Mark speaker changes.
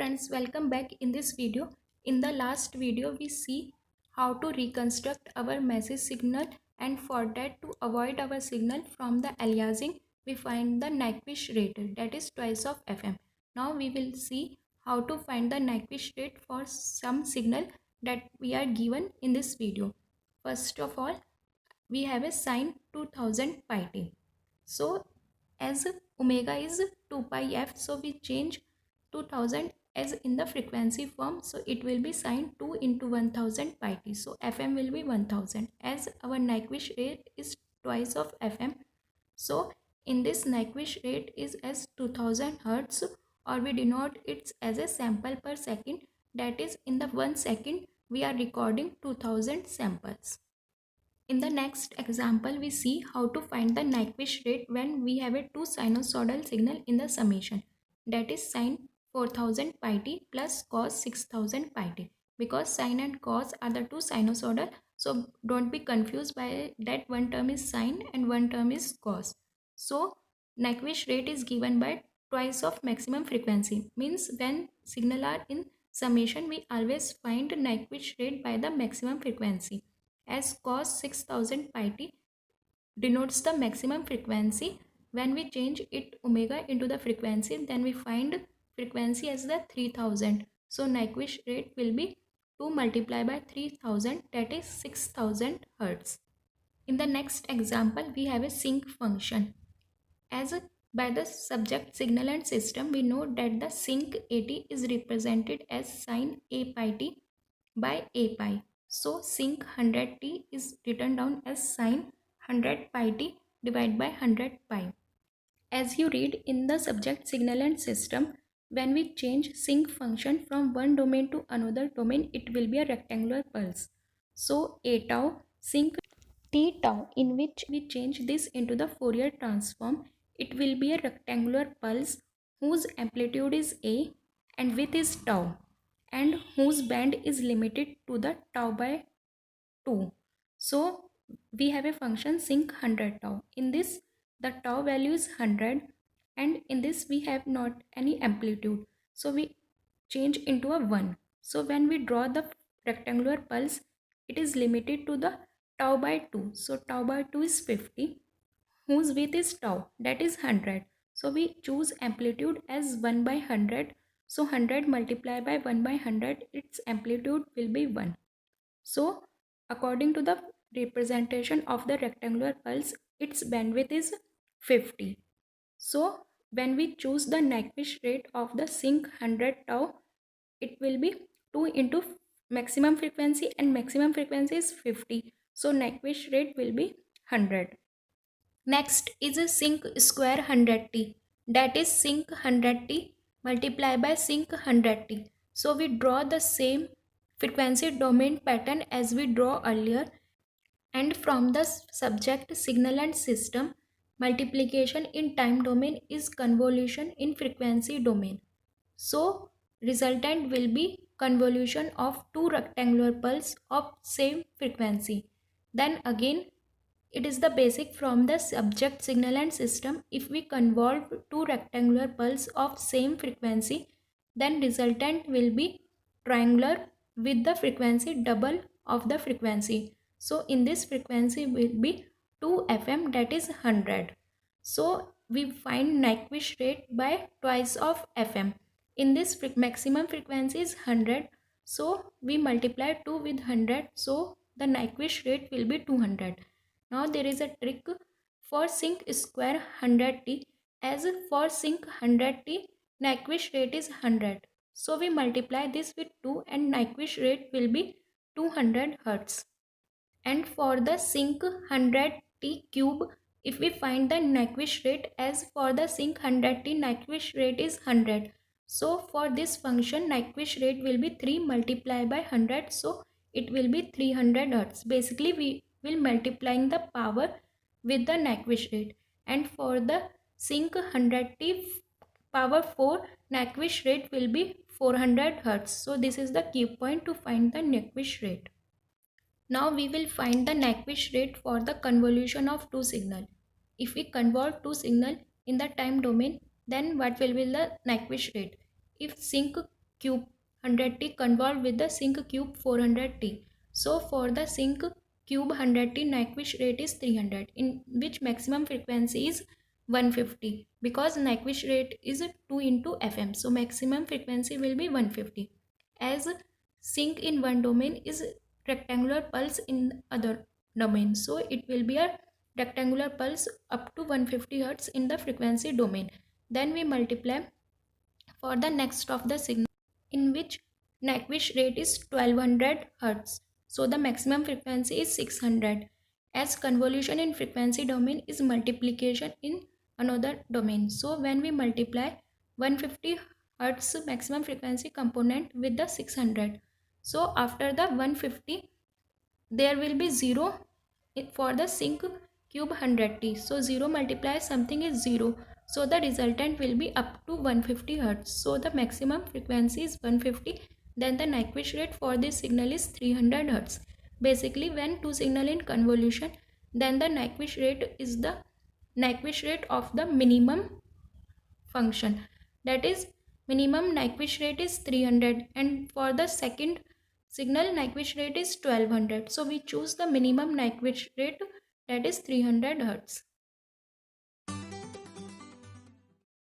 Speaker 1: friends, welcome back in this video. In the last video we see how to reconstruct our message signal, and for that, to avoid our signal from the aliasing, we find the Nyquist rate, that is twice of FM. Now we will see how to find the Nyquist rate for some signal that we are given in this video. First of all, we have a sine 2000 pi t. So as omega is 2 pi f, so we change 2000 as in the frequency form, so it will be sine 2 into 1000 pi t. So fm will be 1000. As our Nyquist rate is twice of fm, so in this Nyquist rate is as 2000 hertz, or we denote it as a sample per second, that is in the 1 second we are recording 2000 samples. In the next example, we see how to find the Nyquist rate when we have a two sinusoidal signal in the summation, that is sine 4000 pi t plus cos 6000 pi t. Because sine and cos are the two sinusoidal, so don't be confused by that one term is sine and one term is cos. So Nyquist rate is given by twice of maximum frequency, means when signal are in summation we always find Nyquist rate by the maximum frequency. As cos 6000 pi t denotes the maximum frequency, when we change it omega into the frequency, then we find frequency as the 3000. So Nyquist rate will be 2 multiplied by 3000, that is 6000 hertz. In the next example, we have a sinc function. As by the subject signal and system, we know that the sinc AT is represented as sine A pi t by A pi. So sinc 100t is written down as sine 100 pi t divided by 100 pi. As you read in the subject signal and system, when we change sinc function from one domain to another domain, it will be a rectangular pulse. So A tau sinc t tau, in which we change this into the Fourier transform, it will be a rectangular pulse whose amplitude is A and width is tau, and whose band is limited to the tau by 2. So we have a function sinc 100 tau. In this, the tau value is 100, and in this we have not any amplitude, so we change into a 1. So when we draw the rectangular pulse, it is limited to the tau by 2. So tau by 2 is 50, whose width is tau, that is 100. So we choose amplitude as 1 by 100. So 100 multiplied by 1 by 100, its amplitude will be 1. So according to the representation of the rectangular pulse, its bandwidth is 50. So when we choose the Nyquist rate of the sinc 100 tau, it will be 2 into maximum frequency, and maximum frequency is 50. So Nyquist rate will be 100. Next is a sinc square 100t, that is sinc 100t multiplied by sinc 100t. So we draw the same frequency domain pattern as we draw earlier, and from the subject signal and system, multiplication in time domain is convolution in frequency domain. So resultant will be convolution of two rectangular pulse of same frequency. Then again, it is the basic from the subject signal and system. If we convolve two rectangular pulse of same frequency, then resultant will be triangular with the frequency double of the frequency. So in this frequency will be 2 FM, that is 100. So we find Nyquist rate by twice of FM. In this maximum frequency is 100. So we multiply 2 with 100. So the Nyquist rate will be 200. Now there is a trick for sinc square 100t. As for sinc 100t, Nyquist rate is 100. So we multiply this with 2 and Nyquist rate will be 200 Hertz. And for the sinc 100t cube, if we find the Nyquist rate, as for the sinc 100t, Nyquist rate is 100. So for this function, Nyquist rate will be 3 multiplied by 100. So it will be 300 Hertz. Basically, we will multiplying the power with the Nyquist rate. And for the sinc 100t power 4, Nyquist rate will be 400 Hertz. So this is the key point to find the Nyquist rate. Now we will find the Nyquist rate for the convolution of two signal. If we convolve two signal in the time domain, then what will be the Nyquist rate? If sinc cube 100T convolved with the sync cube 400T. So for the sync cube 100T, Nyquist rate is 300, in which maximum frequency is 150, because Nyquist rate is 2 into FM, so maximum frequency will be 150. As sync in one domain is rectangular pulse in other domain, so it will be a rectangular pulse up to 150 Hz in the frequency domain. Then we multiply for the next of the signal, in which Nyquist rate is 1200 Hz. So the maximum frequency is 600, as convolution in frequency domain is multiplication in another domain. So when we multiply 150 Hz maximum frequency component with the 600, so after the 150 there will be 0 for the sync cube 100T. So 0 multiplies something is 0. So the resultant will be up to 150 Hz. So the maximum frequency is 150. Then the Nyquist rate for this signal is 300 Hz. Basically, when two signal in convolution, then the Nyquist rate is the Nyquist rate of the minimum function. That is, minimum Nyquist rate is 300, and for the second signal Nyquist rate is 1200. So we choose the minimum Nyquist rate, that is 300 Hz.